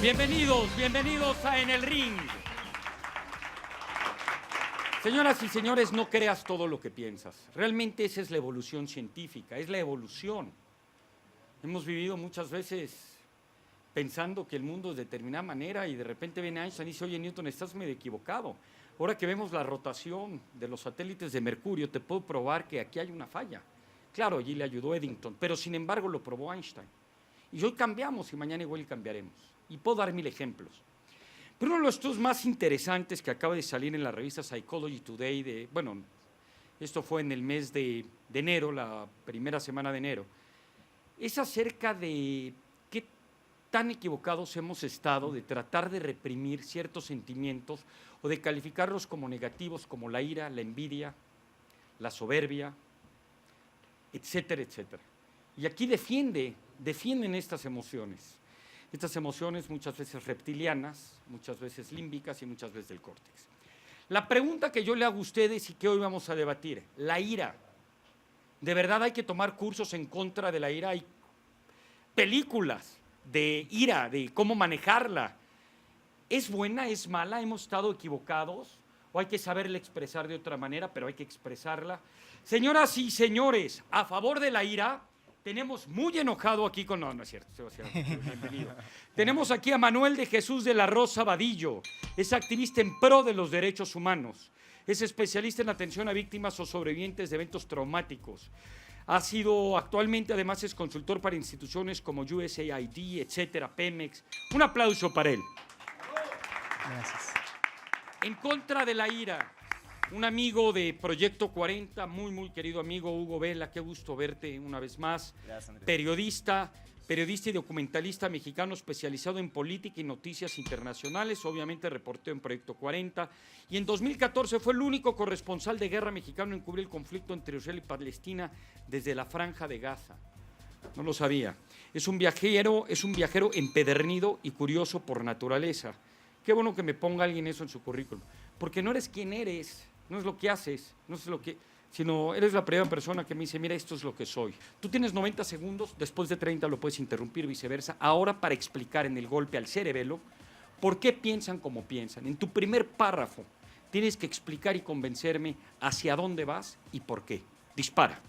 Bienvenidos a En el Ring. Señoras y señores, no creas todo lo que piensas. Realmente esa es la evolución científica, es la evolución. Hemos vivido muchas veces pensando que el mundo es de determinada manera y de repente viene Einstein y dice, oye, Newton, estás medio equivocado. Ahora que vemos la rotación de los satélites de Mercurio, te puedo probar que aquí hay una falla. Claro, allí le ayudó Eddington, pero sin embargo lo probó Einstein. Y hoy cambiamos y mañana igual cambiaremos. Y puedo dar 1000 ejemplos. Pero uno de los estudios más interesantes que acaba de salir en la revista Psychology Today, esto fue en el mes de enero, la primera semana de enero, es acerca de qué tan equivocados hemos estado de tratar de reprimir ciertos sentimientos o de calificarlos como negativos, como la ira, la envidia, la soberbia, etcétera, etcétera. Y aquí defienden estas emociones. Estas emociones muchas veces reptilianas, muchas veces límbicas y muchas veces del córtex. La pregunta que yo le hago a ustedes y que hoy vamos a debatir, la ira. ¿De verdad hay que tomar cursos en contra de la ira? Hay películas de ira, de cómo manejarla. ¿Es buena, es mala? ¿Hemos estado equivocados? ¿O hay que saberla expresar de otra manera, pero hay que expresarla? Señoras y señores, a favor de la ira, tenemos muy enojado aquí con... No es cierto, Sebastián, bienvenido. Tenemos aquí a Manuel de Jesús de la Rosa Vadillo. Es activista en pro de los derechos humanos. Es especialista en atención a víctimas o sobrevivientes de eventos traumáticos. Actualmente además es consultor para instituciones como USAID, etcétera, Pemex. Un aplauso para él. Gracias. En contra de la ira, un amigo de Proyecto 40, muy querido amigo, Hugo Vela, qué gusto verte una vez más. Gracias, Andrés. Periodista y documentalista mexicano especializado en política y noticias internacionales, obviamente reportó en Proyecto 40, y en 2014 fue el único corresponsal de guerra mexicano en cubrir el conflicto entre Israel y Palestina desde la Franja de Gaza. No lo sabía. Es un viajero empedernido y curioso por naturaleza. Qué bueno que me ponga alguien eso en su currículum, porque no eres quien eres, no es lo que haces, no es lo que, sino eres la primera persona que me dice, mira, esto es lo que soy. Tú tienes 90 segundos, después de 30 lo puedes interrumpir, viceversa. Ahora para explicar en el golpe al cerebelo por qué piensan como piensan. En tu primer párrafo tienes que explicar y convencerme hacia dónde vas y por qué. Dispara.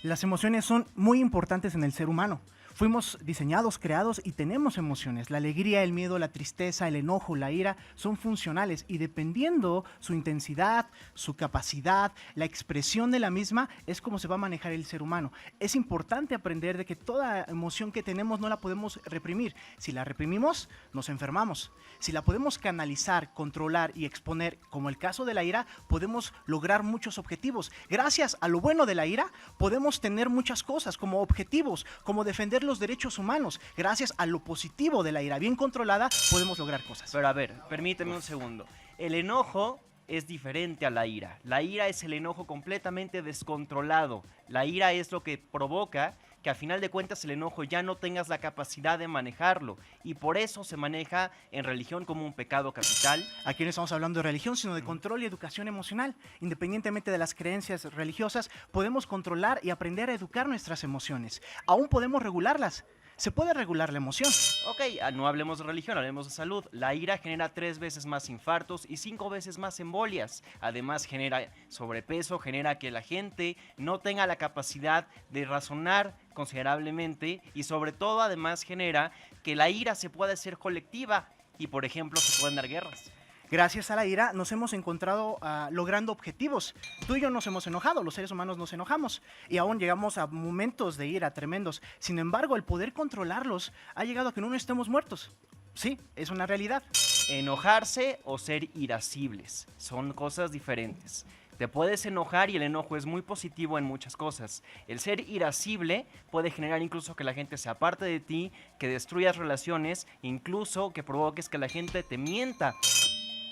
Las emociones son muy importantes en el ser humano. Fuimos diseñados, creados y tenemos emociones. La alegría, el miedo, la tristeza, el enojo, la ira son funcionales y dependiendo su intensidad, su capacidad, la expresión de la misma es como se va a manejar el ser humano. Es importante aprender de que toda emoción que tenemos no la podemos reprimir. Si la reprimimos, nos enfermamos. Si la podemos canalizar, controlar y exponer, como el caso de la ira, podemos lograr muchos objetivos. Gracias a lo bueno de la ira, podemos tener muchas cosas como objetivos, como defender los derechos humanos. Gracias a lo positivo de la ira bien controlada, podemos lograr cosas. Pero a ver, permíteme un segundo. El enojo es diferente a la ira. La ira es el enojo completamente descontrolado. La ira es lo que provoca que a final de cuentas el enojo ya no tengas la capacidad de manejarlo. Y por eso se maneja en religión como un pecado capital. Aquí no estamos hablando de religión, sino de control y educación emocional. Independientemente de las creencias religiosas, podemos controlar y aprender a educar nuestras emociones. Aún podemos regularlas. Se puede regular la emoción. Ok, no hablemos de religión, hablemos de salud. La ira genera 3 veces más infartos y 5 veces más embolias. Además genera sobrepeso, genera que la gente no tenga la capacidad de razonar considerablemente y sobre todo además genera que la ira se pueda hacer colectiva y por ejemplo se puedan dar guerras. Gracias a la ira nos hemos encontrado logrando objetivos. Tú y yo nos hemos enojado, los seres humanos nos enojamos y aún llegamos a momentos de ira tremendos. Sin embargo, el poder controlarlos ha llegado a que no estemos muertos. Sí, es una realidad. Enojarse o ser irascibles son cosas diferentes. Te puedes enojar y el enojo es muy positivo en muchas cosas. El ser irascible puede generar incluso que la gente se aparte de ti, que destruyas relaciones, incluso que provoques que la gente te mienta.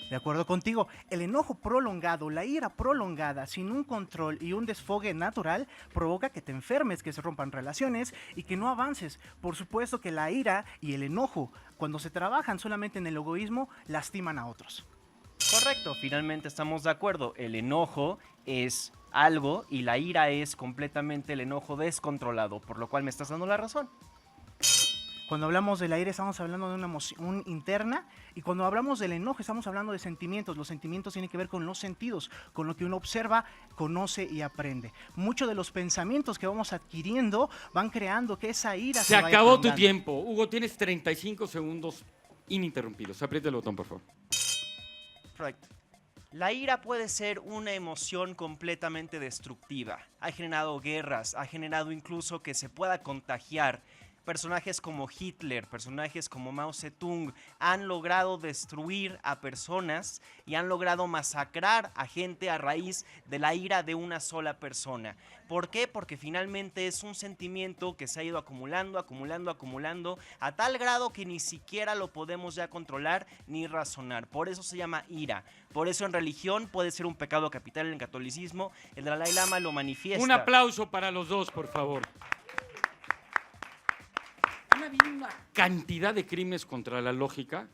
De acuerdo contigo, el enojo prolongado, la ira prolongada, sin un control y un desfogue natural, provoca que te enfermes, que se rompan relaciones y que no avances. Por supuesto que la ira y el enojo, cuando se trabajan solamente en el egoísmo, lastiman a otros. Correcto, finalmente estamos de acuerdo. El enojo es algo y la ira es completamente el enojo descontrolado, por lo cual me estás dando la razón. Cuando hablamos de la ira estamos hablando de una emoción interna, y cuando hablamos del enojo estamos hablando de sentimientos. Los sentimientos tienen que ver con los sentidos, con lo que uno observa, conoce y aprende. Muchos de los pensamientos que vamos adquiriendo van creando que esa ira Se vaya acabó tu prolongando. tiempo. Hugo, tienes 35 segundos ininterrumpidos. Aprieta el botón, por favor. Correcto. La ira puede ser una emoción completamente destructiva. Ha generado guerras, ha generado incluso que se pueda contagiar. Personajes como Hitler, personajes como Mao Zedong han logrado destruir a personas y han logrado masacrar a gente a raíz de la ira de una sola persona. ¿Por qué? Porque finalmente es un sentimiento que se ha ido acumulando, acumulando, a tal grado que ni siquiera lo podemos ya controlar ni razonar. Por eso se llama ira. Por eso en religión puede ser un pecado capital en el catolicismo. El Dalai Lama lo manifiesta. Un aplauso para los dos, por favor. Han habido una cantidad de crímenes contra la lógica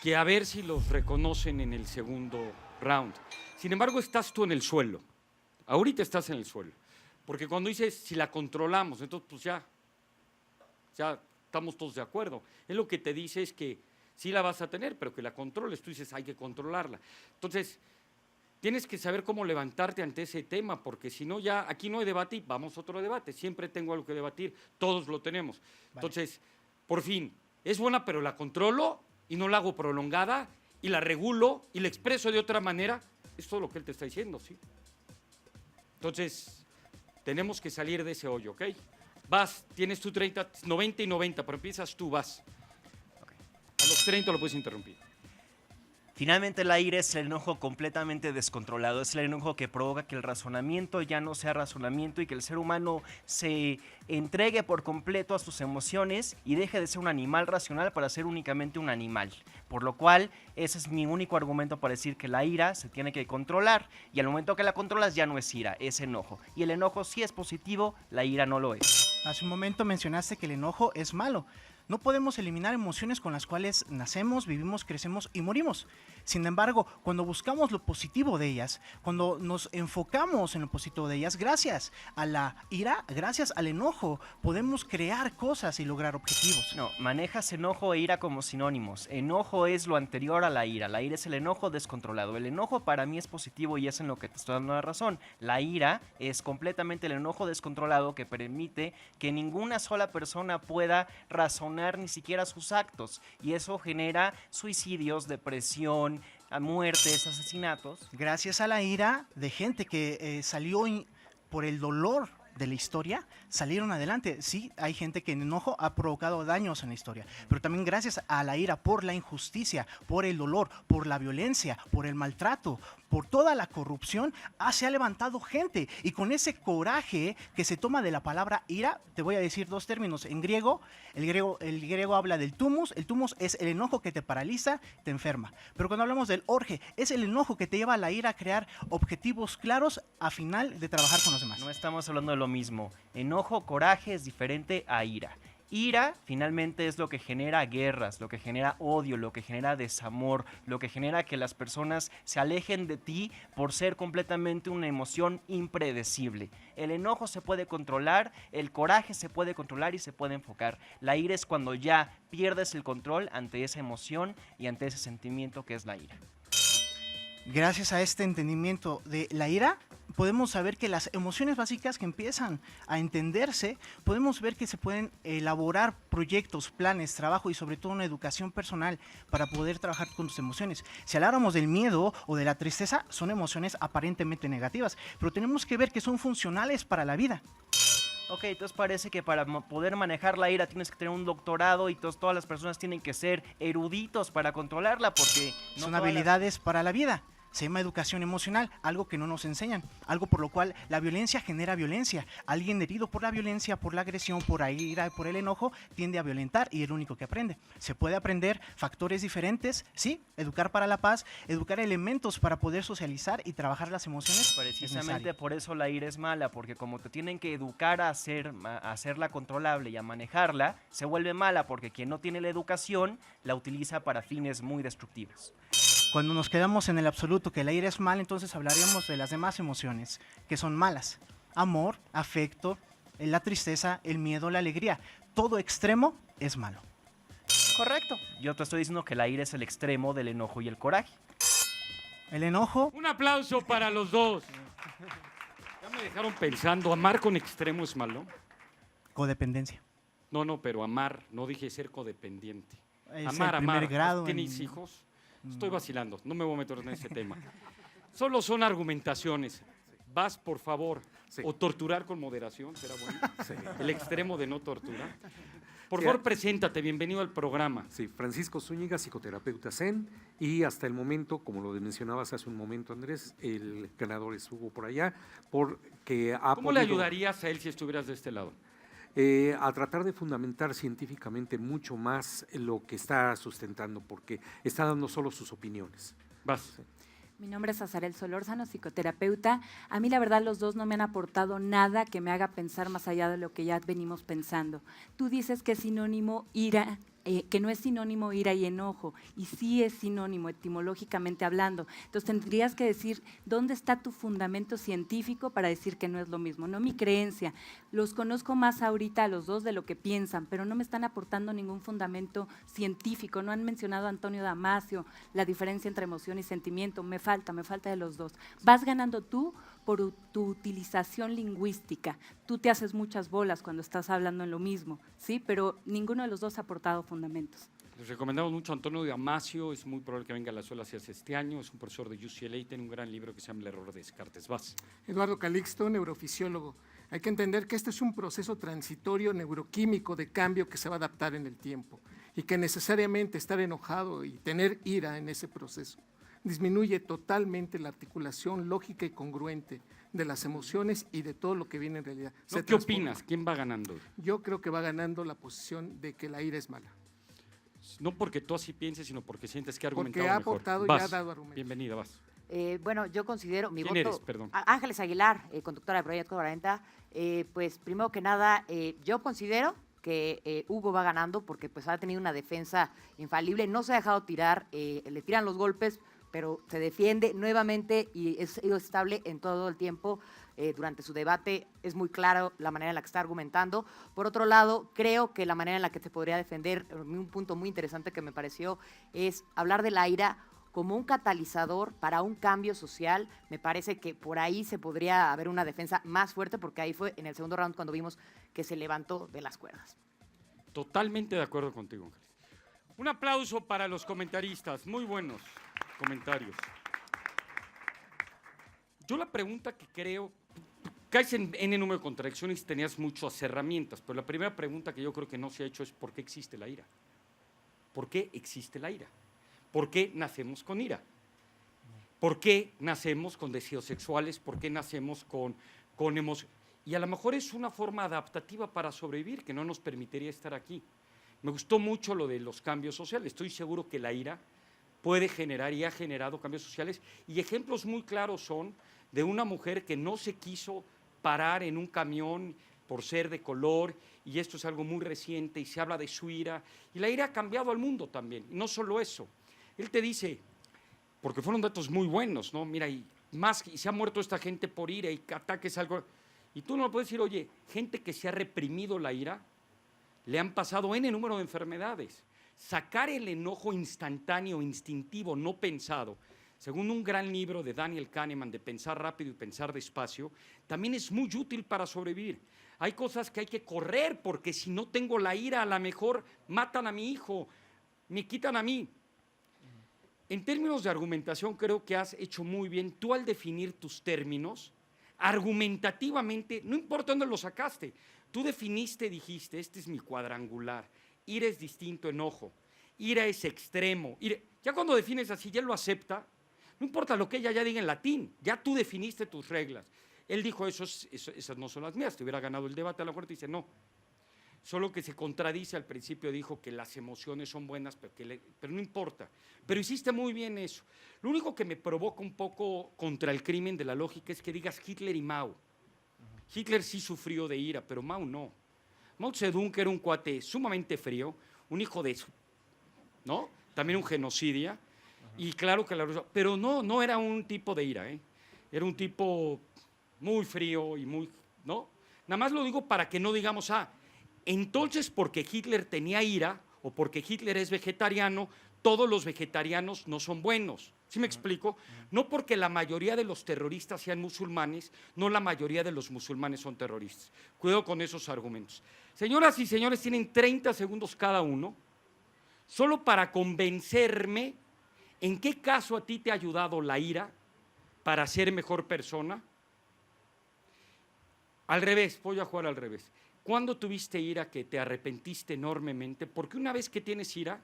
que a ver si los reconocen en el segundo round. Sin embargo, estás tú en el suelo. Ahorita estás en el suelo. Porque cuando dices, si la controlamos, entonces pues ya estamos todos de acuerdo. Es lo que te dice es que sí la vas a tener, pero que la controles. Tú dices, hay que controlarla. Entonces, tienes que saber cómo levantarte ante ese tema, porque si no ya, aquí no hay debate y vamos a otro debate. Siempre tengo algo que debatir, todos lo tenemos. Vale. Entonces, por fin, es buena, pero la controlo y no la hago prolongada y la regulo y la expreso de otra manera. Es todo lo que él te está diciendo, ¿sí? Entonces, tenemos que salir de ese hoyo, ¿ok? Vas, tienes tu 30, 90 y 90, pero empiezas tú, vas. A los 30 lo puedes interrumpir. Finalmente la ira es el enojo completamente descontrolado, es el enojo que provoca que el razonamiento ya no sea razonamiento y que el ser humano se entregue por completo a sus emociones y deje de ser un animal racional para ser únicamente un animal. Por lo cual, ese es mi único argumento para decir que la ira se tiene que controlar y al momento que la controlas ya no es ira, es enojo. Y el enojo sí es positivo, la ira no lo es. Hace un momento mencionaste que el enojo es malo. No podemos eliminar emociones con las cuales nacemos, vivimos, crecemos y morimos. Sin embargo, cuando buscamos lo positivo de ellas, cuando nos enfocamos en lo positivo de ellas, gracias a la ira, gracias al enojo, podemos crear cosas y lograr objetivos. No, manejas enojo e ira como sinónimos. Enojo es lo anterior a la ira. La ira es el enojo descontrolado. El enojo para mí es positivo y es en lo que te estoy dando la razón. La ira es completamente el enojo descontrolado que permite que ninguna sola persona pueda razonar ni siquiera sus actos. Y eso genera suicidios, depresión, muertes, asesinatos. Gracias a la ira de gente que por el dolor de la historia, salieron adelante. Sí, hay gente que en enojo ha provocado daños en la historia, pero también gracias a la ira por la injusticia, por el dolor, por la violencia, por el maltrato, por toda la corrupción, se ha levantado gente. Y con ese coraje que se toma de la palabra ira, te voy a decir dos términos. En griego, el griego habla del tumus. El tumus es el enojo que te paraliza, te enferma. Pero cuando hablamos del orge, es el enojo que te lleva a la ira a crear objetivos claros a final de trabajar con los demás. No estamos hablando de lo mismo. Enojo, coraje es diferente a ira. Ira finalmente es lo que genera guerras, lo que genera odio, lo que genera desamor, lo que genera que las personas se alejen de ti por ser completamente una emoción impredecible. El enojo se puede controlar, el coraje se puede controlar y se puede enfocar. La ira es cuando ya pierdes el control ante esa emoción y ante ese sentimiento que es la ira. Gracias a este entendimiento de la ira, podemos saber que las emociones básicas que empiezan a entenderse, podemos ver que se pueden elaborar proyectos, planes, trabajo y sobre todo una educación personal para poder trabajar con tus emociones. Si habláramos del miedo o de la tristeza, son emociones aparentemente negativas, pero tenemos que ver que son funcionales para la vida. Ok, entonces parece que para poder manejar la ira tienes que tener un doctorado y todas las personas tienen que ser eruditos para controlarla porque son habilidades para la vida. Se llama educación emocional, algo que no nos enseñan, algo por lo cual la violencia genera violencia. Alguien herido por la violencia, por la agresión, por la ira, por el enojo, tiende a violentar y es el único que aprende. Se puede aprender factores diferentes, sí, educar para la paz, educar elementos para poder socializar y trabajar las emociones. Precisamente por eso la ira es mala, porque como te tienen que educar a hacerla controlable y a manejarla, se vuelve mala porque quien no tiene la educación la utiliza para fines muy destructivos. Cuando nos quedamos en el absoluto, que la ira es mala, entonces hablaríamos de las demás emociones, que son malas. Amor, afecto, la tristeza, el miedo, la alegría. Todo extremo es malo. Correcto. Yo te estoy diciendo que la ira es el extremo del enojo y el coraje. El enojo, Un aplauso para los dos. Ya me dejaron pensando, ¿amar con extremo es malo? codependencia. No, pero amar, no dije ser codependiente. Es Amar, el primer amar. grado ¿Tienes en- hijos? Estoy vacilando, no me voy a meter en ese tema. Solo son argumentaciones. Vas, por favor, Sí. o torturar con moderación, será bueno. Sí. El extremo de no torturar. Por Sí, favor, preséntate, bienvenido al programa. Sí, Francisco Zúñiga, psicoterapeuta Zen, y hasta el momento, como lo mencionabas hace un momento, Andrés, el ganador estuvo por allá, porque ha ¿Cómo le podido, ayudarías a él si estuvieras de este lado? a tratar de fundamentar científicamente mucho más lo que está sustentando, porque está dando solo sus opiniones. Vas. Mi nombre es Azarel Solórzano, psicoterapeuta. A mí la verdad los dos no me han aportado nada que me haga pensar más allá de lo que ya venimos pensando. Tú dices que es sinónimo ira, que no es sinónimo ira y enojo, y sí es sinónimo etimológicamente hablando. Entonces tendrías que decir dónde está tu fundamento científico para decir que no es lo mismo, no mi creencia. Los conozco más ahorita a los dos de lo que piensan, pero no me están aportando ningún fundamento científico. No han mencionado a Antonio Damasio, la diferencia entre emoción y sentimiento. Me falta de los dos. Vas ganando tú por tu utilización lingüística. Tú te haces muchas bolas cuando estás hablando en lo mismo, ¿sí? Pero ninguno de los dos ha aportado fundamentos. Les recomendamos mucho a Antonio Damasio, es muy probable que venga a la escuela hacia este año, es un profesor de UCLA, tiene un gran libro que se llama El error de Descartes. Vas. Eduardo Calixto, neurofisiólogo. Hay que entender que este es un proceso transitorio neuroquímico de cambio que se va a adaptar en el tiempo y que necesariamente estar enojado y tener ira en ese proceso disminuye totalmente la articulación lógica y congruente de las emociones y de todo lo que viene en realidad. ¿No? ¿Qué opinas? ¿Quién va ganando? Yo creo que va ganando la posición de que la ira es mala. No porque tú así pienses, sino porque sientes que ha Porque argumentado ha mejor. aportado y Vas. ha dado argumentos. Bienvenida, vas. Bueno, yo considero mi ¿Quién voto. eres? Perdón. Ángeles Aguilar, conductora de Proyecto 40. Pues primero que nada, yo considero que Hugo va ganando porque pues ha tenido una defensa infalible, no se ha dejado tirar, le tiran los golpes, pero se defiende nuevamente y es estable en todo el tiempo. Durante su debate es muy claro la manera en la que está argumentando. Por otro lado, creo que la manera en la que se podría defender, un punto muy interesante que me pareció, es hablar de la ira como un catalizador para un cambio social. Me parece que por ahí se podría haber una defensa más fuerte, porque ahí fue en el segundo round cuando vimos que se levantó de las cuerdas. Totalmente de acuerdo contigo, Ángeles. Un aplauso para los comentaristas, muy buenos comentarios. Yo la pregunta que creo, caes en N número de contradicciones y tenías muchas herramientas, pero la primera pregunta que yo creo que no se ha hecho es ¿por qué existe la ira? ¿Por qué existe la ira? ¿Por qué nacemos con ira? ¿Por qué nacemos con deseos sexuales? ¿Por qué nacemos con emociones? Y a lo mejor es una forma adaptativa para sobrevivir que no nos permitiría estar aquí. Me gustó mucho lo de los cambios sociales. Estoy seguro que la ira puede generar y ha generado cambios sociales. Y ejemplos muy claros son de una mujer que no se quiso parar en un camión por ser de color, y esto es algo muy reciente, y se habla de su ira. Y la ira ha cambiado al mundo también. Y no solo eso. Él te dice, porque fueron datos muy buenos, ¿no? Mira, y se ha muerto esta gente por ira y ataques algo. Y tú no puedes decir, oye, gente que se ha reprimido la ira, le han pasado N número de enfermedades. Sacar el enojo instantáneo, instintivo, no pensado, según un gran libro de Daniel Kahneman, de Pensar rápido y pensar despacio, también es muy útil para sobrevivir. Hay cosas que hay que correr, porque si no tengo la ira, a lo mejor matan a mi hijo, me quitan a mí. En términos de argumentación, creo que has hecho muy bien. Tú al definir tus términos, argumentativamente, no importa dónde lo sacaste, tú definiste, dijiste, este es mi cuadrangular, ira es distinto, enojo, ira es extremo. Ya cuando defines así, ya lo acepta, no importa lo que ella ya diga en latín, ya tú definiste tus reglas. Él dijo, esas no son las mías, te hubiera ganado el debate, a la fuerza dice, no. Solo que se contradice, al principio dijo que las emociones son buenas, pero no importa. Pero hiciste muy bien eso. Lo único que me provoca un poco contra el crimen de la lógica es que digas Hitler y Mao. Hitler sí sufrió de ira, pero Mao no. Mao Zedong, que era un cuate sumamente frío, un hijo de eso, ¿no? También un genocidia. Y claro que la luz, pero no era un tipo de ira, ¿eh? Era un tipo muy frío y muy, ¿no? Nada más lo digo para que no digamos, entonces porque Hitler tenía ira o porque Hitler es vegetariano, todos los vegetarianos no son buenos. ¿Sí me explico? No porque la mayoría de los terroristas sean musulmanes, no la mayoría de los musulmanes son terroristas. Cuidado con esos argumentos. Señoras y señores, tienen 30 segundos cada uno, solo para convencerme en qué caso a ti te ha ayudado la ira para ser mejor persona. Al revés, voy a jugar al revés. ¿Cuándo tuviste ira que te arrepentiste enormemente? Porque una vez que tienes ira,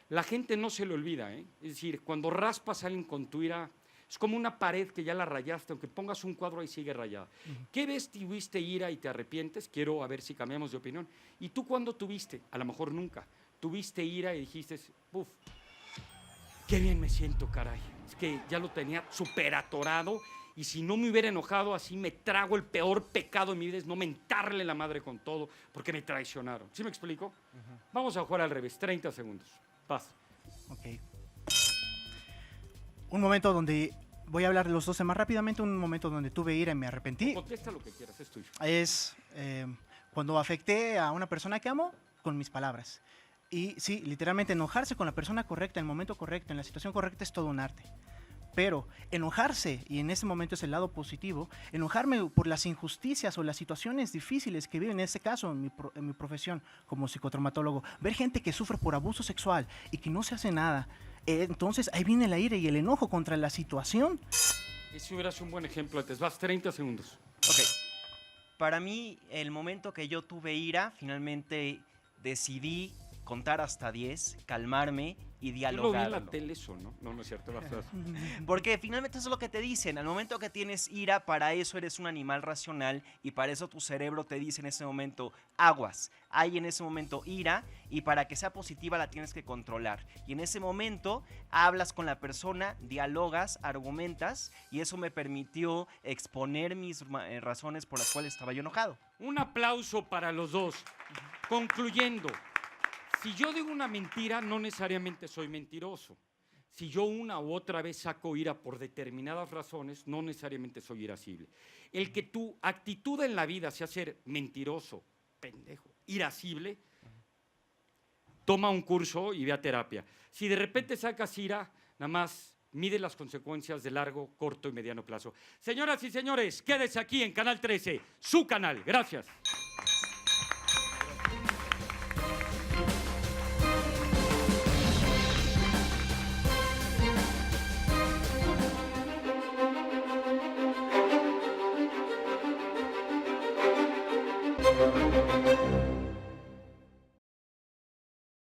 la gente no se le olvida, ¿eh? Es decir, cuando raspas a alguien con tu ira, es como una pared que ya la rayaste, aunque pongas un cuadro ahí sigue rayada. ¿Qué vez tuviste ira y te arrepientes? Quiero a ver si cambiamos de opinión. ¿Y tú cuándo tuviste? A lo mejor nunca. Tuviste ira y dijiste, ¡puf! ¡Qué bien me siento, caray! Es que ya lo tenía súper atorado y si no me hubiera enojado así me trago el peor pecado de mi vida, es no mentarle la madre con todo porque me traicionaron. ¿Sí me explico? Vamos a jugar al revés, 30 segundos. Paz. Ok. Un momento donde, voy a hablar de los 12 más rápidamente, un momento donde tuve ira y me arrepentí. Contesta lo que quieras, es tuyo. Es cuando afecté a una persona que amo con mis palabras. Y sí, literalmente enojarse con la persona correcta, en el momento correcto, en la situación correcta es todo un arte. Pero enojarse, y en ese momento es el lado positivo, enojarme por las injusticias o las situaciones difíciles que vive, en este caso, en mi profesión como psicotraumatólogo, ver gente que sufre por abuso sexual y que no se hace nada, entonces ahí viene la ira y el enojo contra la situación. Ese hubiera sido un buen ejemplo antes. Vas, 30 segundos. Ok. Para mí, el momento que yo tuve ira, finalmente decidí contar hasta 10, calmarme y Yo lo vi dialogarlo. en la tele eso, ¿no? No es cierto. Vas. Porque finalmente eso es lo que te dicen. Al momento que tienes ira, para eso eres un animal racional y para eso tu cerebro te dice en ese momento, aguas, hay en ese momento ira y para que sea positiva la tienes que controlar. Y en ese momento hablas con la persona, dialogas, argumentas y eso me permitió exponer mis razones por las cuales estaba yo enojado. Un aplauso para los dos. Concluyendo, si yo digo una mentira, no necesariamente soy mentiroso. Si yo una u otra vez saco ira por determinadas razones, no necesariamente soy irascible. El que tu actitud en la vida sea ser mentiroso, pendejo, irascible, toma un curso y ve a terapia. Si de repente sacas ira, nada más mide las consecuencias de largo, corto y mediano plazo. Señoras y señores, quédese aquí en Canal 13, su canal. Gracias.